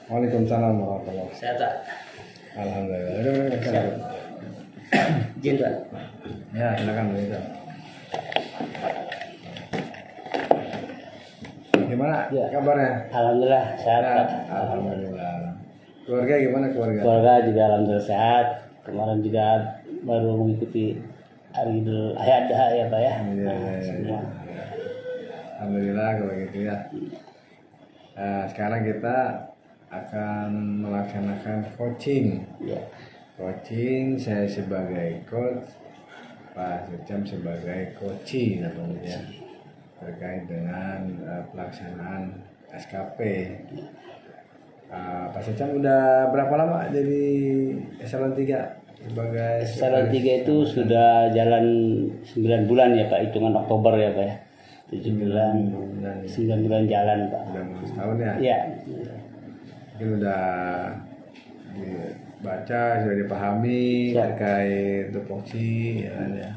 Waalaikumsalam warahmatullahi wabarakatuh. Sehat Pak? Alhamdulillah. Sehat. Izin Pak. Ya, silakan Pak. Gimana Ya. kabarnya? Alhamdulillah sehat Ya, Pak. alhamdulillah. Keluarga gimana keluarga? Keluarga juga alhamdulillah sehat. Kemarin juga baru mengikuti Hari Idul Adha ya Pak ya. Iya, Semua. Alhamdulillah kalau gitu ya. Sekarang kita akan melaksanakan coaching. Ya. Coaching, saya sebagai coach, Pak Secam sebagai coachee namanya, terkait dengan pelaksanaan SKP. Pak Secam udah berapa lama jadi eselon 3 sebagai Eselon 3 itu sudah jalan 9 bulan ya Pak, hitungan Oktober ya Pak ya. 7 bulan, 9 bulan jalan Pak. Udah mau setahun ya? Iya. Mungkin udah dibaca, sudah dipahami Siap. terkait tupoksi ya kan ya.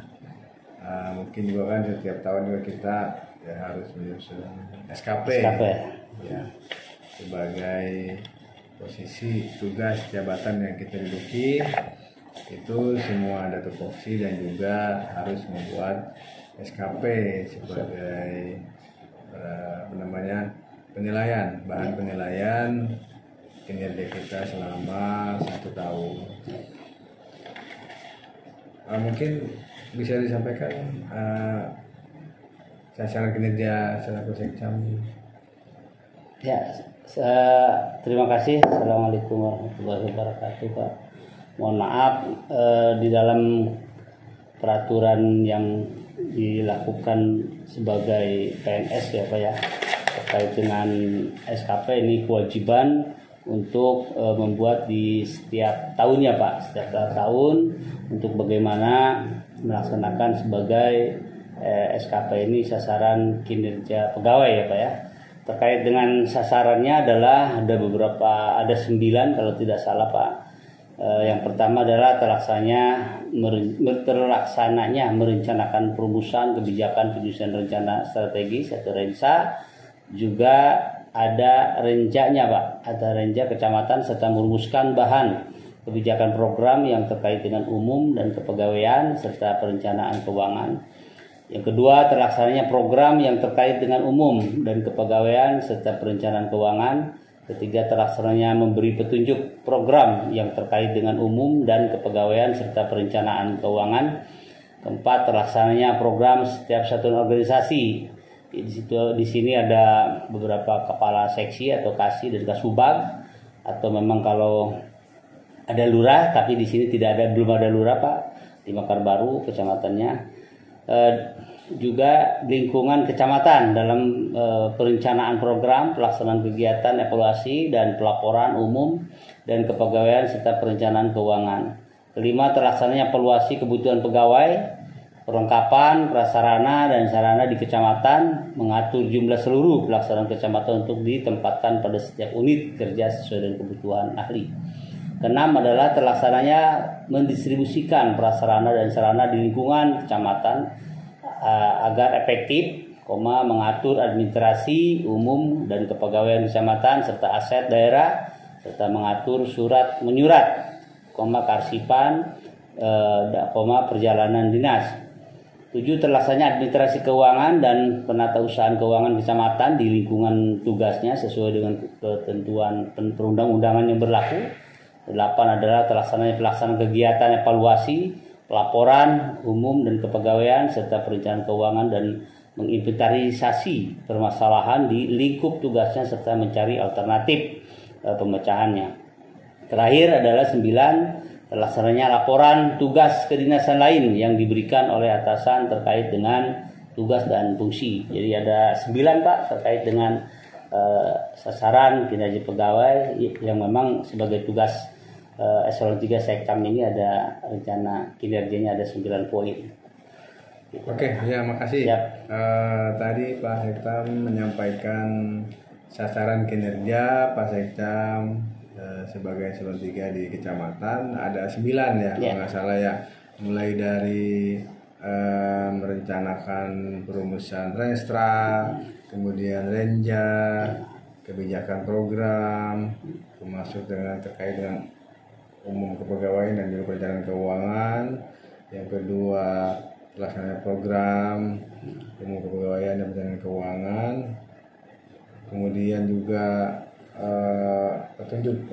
Mungkin juga kan setiap tahun juga kita ya harus menyusun SKP. Ya, sebagai posisi tugas jabatan yang kita duduki itu semua ada tupoksi dan juga harus membuat SKP sebagai penilaian, bahan penilaian kinerja kita selama 1 tahun. Mungkin bisa disampaikan sasaran kinerja selaku Sekcam. Ya, terima kasih. Assalamualaikum warahmatullahi wabarakatuh Pak. Mohon maaf di dalam peraturan yang dilakukan sebagai PNS ya Pak ya, terkait dengan SKP ini kewajiban untuk membuat di setiap tahunnya Pak, setiap tahun untuk bagaimana melaksanakan sebagai SKP ini sasaran kinerja pegawai ya Pak ya. Terkait dengan sasarannya adalah ada 9 kalau tidak salah Pak. Yang pertama adalah terlaksananya merencanakan perumusan kebijakan penyusunan rencana strategis atau RENSA, juga ada renjanya Pak, ada renja kecamatan serta merumuskan bahan kebijakan program yang terkait dengan umum dan kepegawaian serta perencanaan keuangan. Yang kedua, terlaksananya program yang terkait dengan umum dan kepegawaian serta perencanaan keuangan. Ketiga, terlaksananya memberi petunjuk program yang terkait dengan umum dan kepegawaian serta perencanaan keuangan. Keempat, terlaksananya program setiap satuan organisasi. Di sini ada beberapa kepala seksi atau kasih dan kasubag, atau memang kalau ada lurah, tapi di sini belum ada lurah Pak, di Mekar Baru kecamatannya. Juga lingkungan kecamatan dalam perencanaan program, pelaksanaan kegiatan, evaluasi dan pelaporan umum dan kepegawaian serta perencanaan keuangan. Kelima, terlaksananya evaluasi kebutuhan pegawai, perlengkapan prasarana dan sarana di kecamatan, mengatur jumlah seluruh pelaksanaan kecamatan untuk ditempatkan pada setiap unit kerja sesuai dengan kebutuhan ahli. Keenam adalah terlaksananya mendistribusikan prasarana dan sarana di lingkungan kecamatan agar efektif, mengatur administrasi umum dan kepegawaian kecamatan serta aset daerah, serta mengatur surat menyurat, kearsipan, perjalanan dinas. 7, terlaksananya administrasi keuangan dan penatausahaan keuangan kecamatan di lingkungan tugasnya sesuai dengan ketentuan perundang-undangan yang berlaku. 8 adalah terlaksananya pelaksanaan kegiatan evaluasi, pelaporan umum dan kepegawaian serta perencanaan keuangan dan menginventarisasi permasalahan di lingkup tugasnya serta mencari alternatif pemecahannya. Terakhir adalah 9, terlaksananya laporan tugas kedinasan lain yang diberikan oleh atasan terkait dengan tugas dan fungsi. Jadi ada 9 Pak terkait dengan sasaran kinerja pegawai yang memang sebagai tugas eselon 3 Sekcam ini ada rencana kinerjanya ada 9 poin. Oke, ya makasih. Tadi Pak Sekcam menyampaikan sasaran kinerja Pak Sekcam sebagai eselon 3 di kecamatan ada 9 ya, kalau nggak salah ya. Mulai dari merencanakan perumusan renstra, kemudian renja, kebijakan program, termasuk terkait dengan umum kepegawaian dan juga perencanaan keuangan. Yang kedua, pelaksanaan program umum kepegawaian dan perencanaan keuangan. Kemudian juga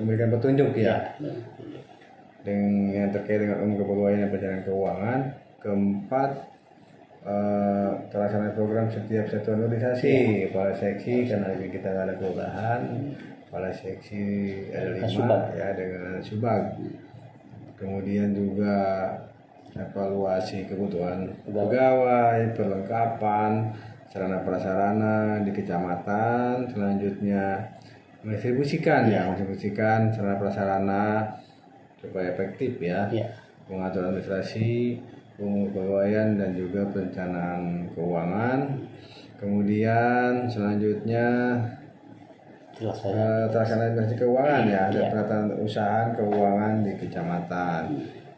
memberikan petunjuk ya, dengan yang terkait dengan umum kepegawaian dan perencanaan keuangan. Keempat, pelaksanaan program setiap satuan organisasi, kepala seksi karena kita ada kelurahan, kepala seksi ada 5 ya dengan subag. Kemudian juga evaluasi kebutuhan pegawai, perlengkapan sarana prasarana di kecamatan. Selanjutnya mendistribusikan sarana prasarana supaya efektif ya. Mengatur administrasi, umum kepegawaian dan juga perencanaan keuangan. Kemudian selanjutnya terlaksana administrasi keuangan ya, ada penataan usaha keuangan di kecamatan.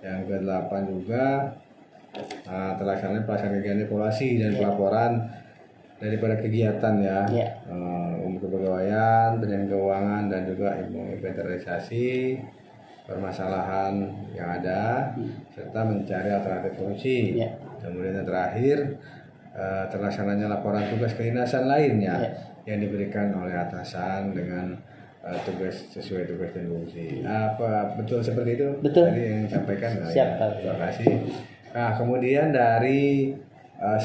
Yang ke-8 juga pelaksanaan kegiatan evaluasi dan pelaporan daripada kegiatan ya, umum kepegawaian, perencanaan keuangan dan juga inventarisasi permasalahan yang ada serta mencari alternatif solusi. Kemudian yang terakhir, terlaksananya laporan tugas kedinasan lainnya yang diberikan oleh atasan dengan tugas sesuai tugas dan fungsi. Apa betul seperti itu? Betul. Tadi yang disampaikan. Siap. Terima kasih. Nah, kemudian dari 9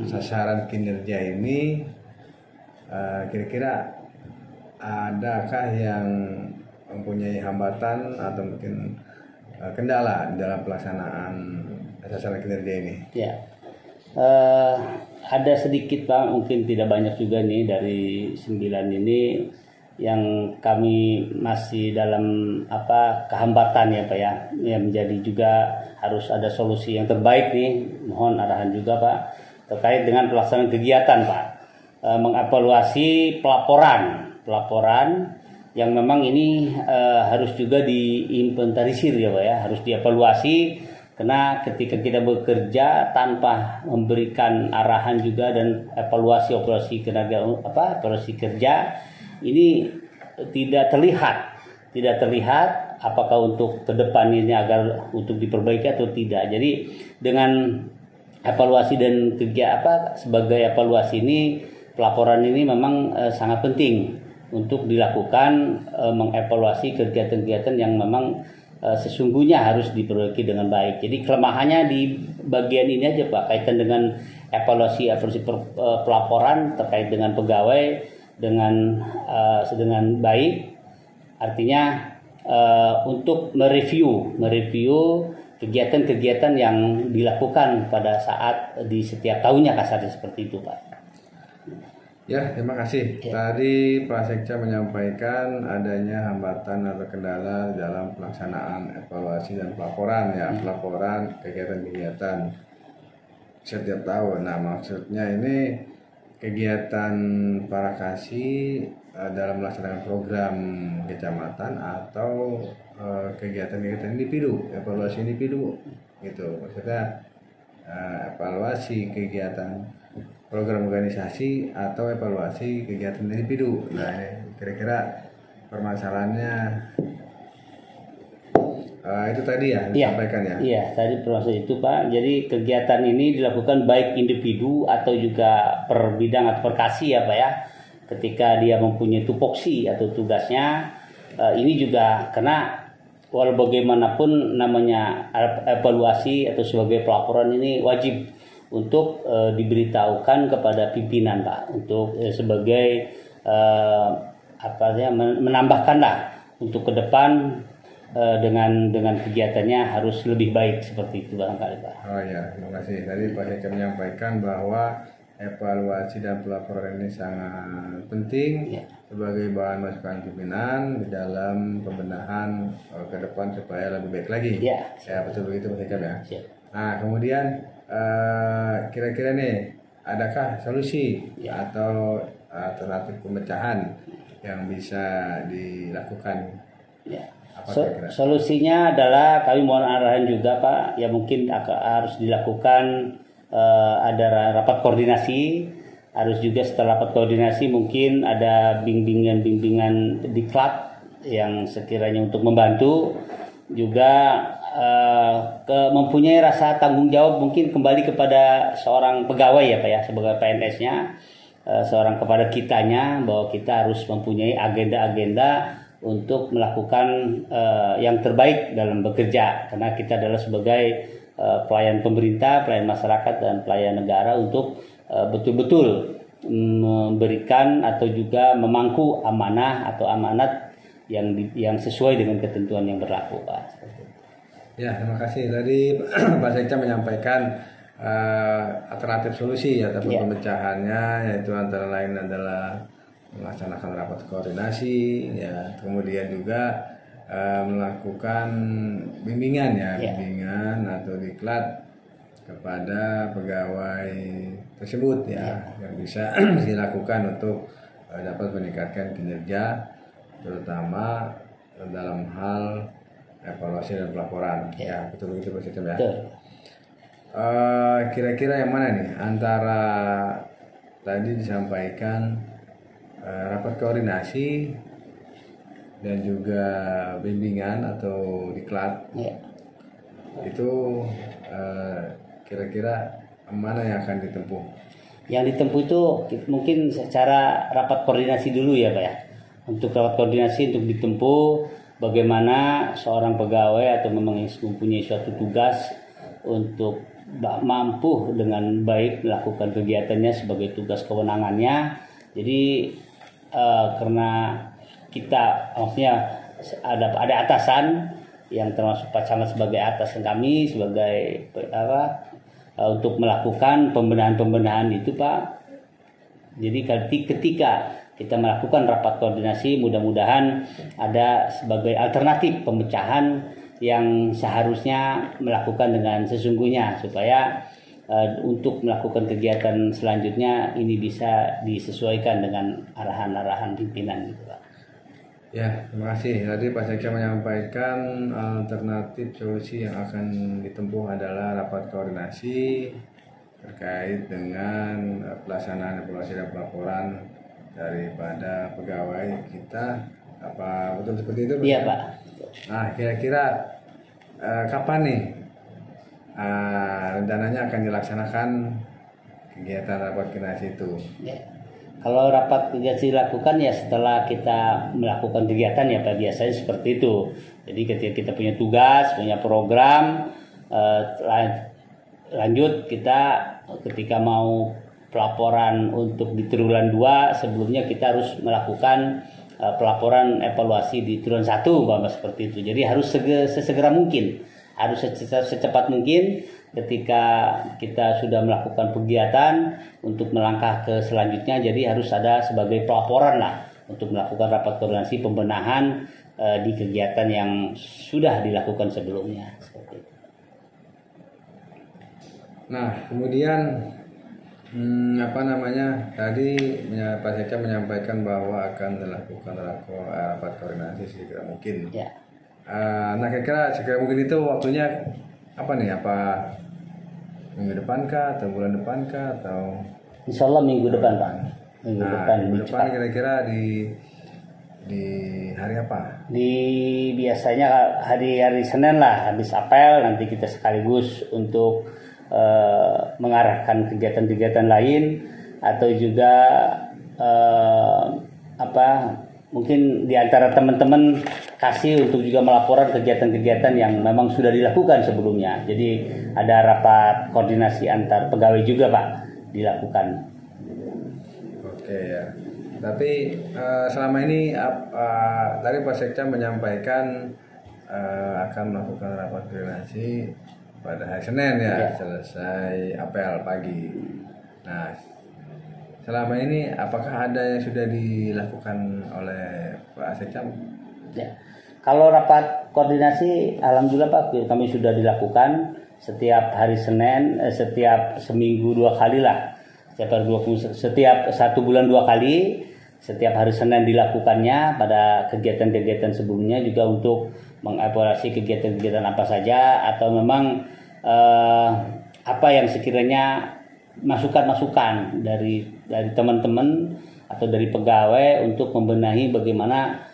sasaran kinerja ini, kira-kira adakah yang mempunyai hambatan atau mungkin kendala dalam pelaksanaan sasaran kinerja ini? Ya, ada sedikit Pak, mungkin tidak banyak juga nih dari 9 ini yang kami masih dalam kehambatan ya Pak ya, yang menjadi juga harus ada solusi yang terbaik nih. Mohon arahan juga Pak terkait dengan pelaksanaan kegiatan Pak, mengevaluasi pelaporan yang memang ini harus juga diinventarisir ya Pak ya, harus dievaluasi karena ketika kita bekerja tanpa memberikan arahan juga dan evaluasi kerja ini tidak terlihat apakah untuk ke depan ini agar untuk diperbaiki atau tidak. Jadi dengan evaluasi dan sebagai evaluasi ini, pelaporan ini memang sangat penting untuk dilakukan, mengevaluasi kegiatan-kegiatan yang memang sesungguhnya harus diperbaiki dengan baik. Jadi kelemahannya di bagian ini aja Pak, kaitan dengan evaluasi pelaporan terkait dengan pegawai dengan baik, artinya untuk mereview kegiatan-kegiatan yang dilakukan pada saat di setiap tahunnya, kasarnya seperti itu Pak. Ya, terima kasih. Tadi Pak Sekca menyampaikan adanya hambatan atau kendala dalam pelaksanaan evaluasi dan pelaporan ya, pelaporan kegiatan-kegiatan setiap tahun. Nah, maksudnya ini kegiatan para kasih dalam melaksanakan program kecamatan atau kegiatan-kegiatan individu, evaluasi individu gitu. Maksudnya evaluasi kegiatan program organisasi atau evaluasi kegiatan individu. Nah, kira-kira permasalahannya itu tadi ya disampaikan ya. Iya, tadi proses itu Pak. Jadi kegiatan ini dilakukan baik individu atau juga per bidang atau per kasih ya Pak ya. Ketika dia mempunyai tupoksi atau tugasnya, ini juga karena walau bagaimanapun namanya evaluasi atau sebagai pelaporan ini wajib untuk diberitahukan kepada pimpinan Pak, untuk sebagai menambahkanlah untuk ke depan dengan kegiatannya harus lebih baik seperti itu barangkali Pak. Oh ya, terima kasih. Tadi Pak Sekca menyampaikan bahwa evaluasi dan pelaporan ini sangat penting sebagai bahan masukan pimpinan di dalam pembenahan ke depan supaya lebih baik lagi. Ya, betul begitu Pak Sekca ya. Nah, kemudian kira-kira nih, adakah solusi atau alternatif pemecahan yang bisa dilakukan? Solusinya adalah kami mohon arahan juga Pak, ya mungkin harus dilakukan ada rapat koordinasi harus juga setelah rapat koordinasi mungkin ada bimbingan diklat yang sekiranya untuk membantu juga mempunyai rasa tanggung jawab mungkin kembali kepada seorang pegawai ya Pak ya, sebagai PNS-nya, seorang kepada kitanya, bahwa kita harus mempunyai agenda-agenda untuk melakukan yang terbaik dalam bekerja, karena kita adalah sebagai pelayan pemerintah, pelayan masyarakat dan pelayan negara untuk betul-betul memberikan atau juga memangku amanah atau amanat yang sesuai dengan ketentuan yang berlaku Pak. Ya, terima kasih. Tadi Pak Sekda menyampaikan alternatif solusi ataupun pemecahannya, yaitu antara lain adalah melaksanakan rapat koordinasi, ya, kemudian juga melakukan bimbingan bimbingan atau diklat kepada pegawai tersebut yang bisa dilakukan untuk dapat meningkatkan kinerja, terutama dalam hal evaluasi dan pelaporan. Ya, betul begitu Pak Sekda ya. Kira-kira yang mana nih antara tadi disampaikan rapat koordinasi dan juga bimbingan atau diklat, itu kira-kira mana yang akan ditempuh? Yang ditempuh itu mungkin secara rapat koordinasi dulu ya Pak ya. Untuk rapat koordinasi untuk ditempuh bagaimana seorang pegawai atau mempunyai suatu tugas untuk mampu dengan baik melakukan kegiatannya sebagai tugas kewenangannya. Jadi karena kita maksudnya ada atasan yang termasuk Pak Camat sebagai atasan kami sebagai untuk melakukan pembenahan itu Pak. Jadi ketika kita melakukan rapat koordinasi, mudah-mudahan ada sebagai alternatif pemecahan yang seharusnya melakukan dengan sesungguhnya, supaya untuk melakukan kegiatan selanjutnya ini bisa disesuaikan dengan arahan-arahan pimpinan gitu Pak. Ya, terima kasih. Tadi Pak Sekda menyampaikan alternatif solusi yang akan ditempuh adalah rapat koordinasi terkait dengan pelaksanaan evaluasi dan pelaporan daripada pegawai kita. Apa betul seperti itu? Iya Pak. Nah, kira-kira kapan nih rencananya akan dilaksanakan kegiatan rapat koordinasi itu? Ya. Kalau rapat koordinasi dilakukan ya setelah kita melakukan kegiatan ya Pak, biasanya seperti itu. Jadi ketika kita punya tugas, punya program, lanjut kita ketika mau pelaporan untuk di triwulan 2, sebelumnya kita harus melakukan pelaporan evaluasi di triwulan 1 Bapak, seperti itu. Jadi harus sesegera mungkin, harus secepat mungkin ketika kita sudah melakukan kegiatan untuk melangkah ke selanjutnya. Jadi harus ada sebagai pelaporan lah untuk melakukan rapat koordinasi pembenahan di kegiatan yang sudah dilakukan sebelumnya. Seperti itu. Nah, kemudian tadi Pak Sekda menyampaikan bahwa akan dilakukan rapat koordinasi segera mungkin. Ya. Nah, kira-kira segera mungkin itu waktunya apa nih? Apa minggu depan kah atau bulan depan kah atau? Insya Allah minggu depan Pak. Minggu depan kira-kira di hari apa? Biasanya hari Senin lah, habis apel nanti kita sekaligus untuk mengarahkan kegiatan-kegiatan lain, atau juga mungkin di antara teman-teman kasih untuk juga melaporan kegiatan-kegiatan yang memang sudah dilakukan sebelumnya. Jadi ada rapat koordinasi antar pegawai juga Pak dilakukan. Oke ya. Tapi selama ini tadi Pak Sekda menyampaikan akan melakukan rapat koordinasi pada hari Senin ya, selesai apel pagi. Nah, selama ini apakah ada yang sudah dilakukan oleh Pak Sekda? Ya. Kalau rapat koordinasi, alhamdulillah Pak, kami sudah dilakukan setiap hari Senin, setiap seminggu 2 kali lah. Setiap 1 bulan 2 kali, setiap hari Senin dilakukannya. Pada kegiatan-kegiatan sebelumnya juga untuk mengevaluasi kegiatan-kegiatan apa saja, atau memang apa yang sekiranya masukan-masukan dari teman-teman atau dari pegawai untuk membenahi bagaimana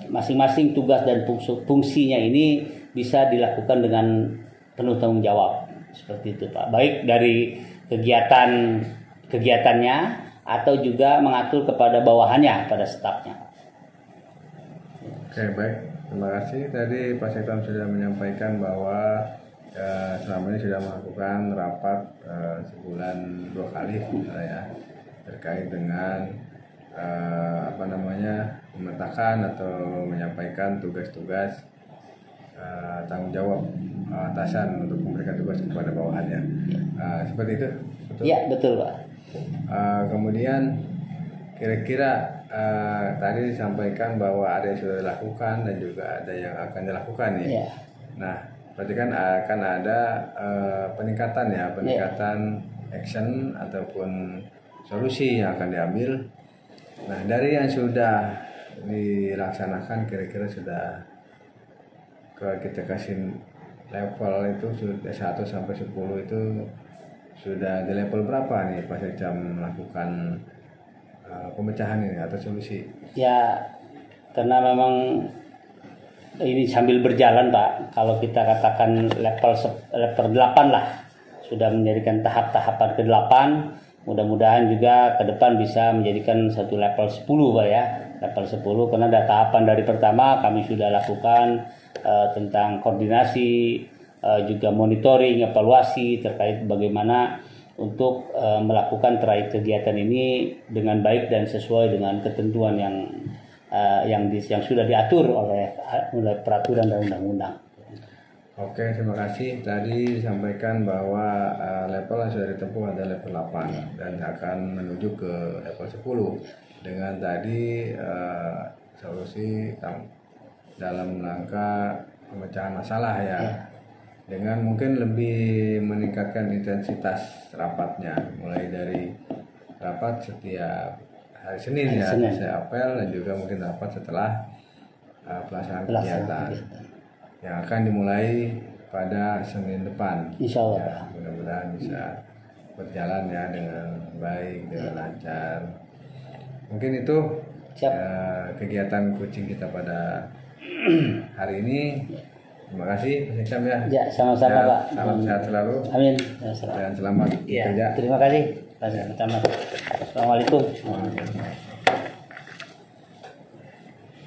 masing-masing tugas dan fungsinya ini bisa dilakukan dengan penuh tanggung jawab, seperti itu Pak. Baik dari kegiatannya atau juga mengatur kepada bawahannya, pada stafnya. Oke, baik, terima kasih. Tadi Pak Sektam sudah menyampaikan bahwa selama ini sudah melakukan rapat sebulan 2 kali ya, terkait dengan memetakan atau menyampaikan tugas-tugas tanggung jawab atasan untuk memberikan tugas kepada bawahannya. Seperti itu? Betul? Ya, betul Pak. Kemudian kira-kira tadi disampaikan bahwa ada yang sudah dilakukan dan juga ada yang akan dilakukan nih. Ya. Nah, berarti kan akan ada peningkatan action ataupun solusi yang akan diambil. Nah, dari yang sudah dilaksanakan kira-kira sudah kita kasih level itu sudah 1 sampai 10 itu sudah di level berapa nih Pak Sekjam melakukan pemecahan ini atau solusi? Ya, karena memang ini sambil berjalan Pak. Kalau kita katakan level 8 lah, sudah menjadikan tahap-tahapan ke-8. Mudah-mudahan juga ke depan bisa menjadikan satu level 10 Pak ya. Level 10 karena ada tahapan dari pertama kami sudah lakukan tentang koordinasi, juga monitoring, evaluasi terkait bagaimana untuk melakukan terkait kegiatan ini dengan baik dan sesuai dengan ketentuan yang sudah diatur oleh peraturan dan undang-undang. Oke, terima kasih. Tadi disampaikan bahwa level yang sudah ditempuh ada level 8 dan akan menuju ke level 10 dengan tadi solusi dalam rangka pemecahan masalah ya. Dengan mungkin lebih meningkatkan intensitas rapatnya, mulai dari rapat setiap hari Senin ya, saya apel, dan juga mungkin rapat setelah pelaksanaan kegiatan yang akan dimulai pada Senin depan. Insya Allah. Ya, mudah-mudahan bisa berjalan ya dengan baik, dengan lancar. Mungkin itu kegiatan coaching kita pada hari ini. Terima kasih Pak Sekjam ya. Ya, sama-sama Pak. Salam sehat selalu. Amin. Dan selamat ya, bekerja. terima kasih Pak Sekjam. Assalamualaikum.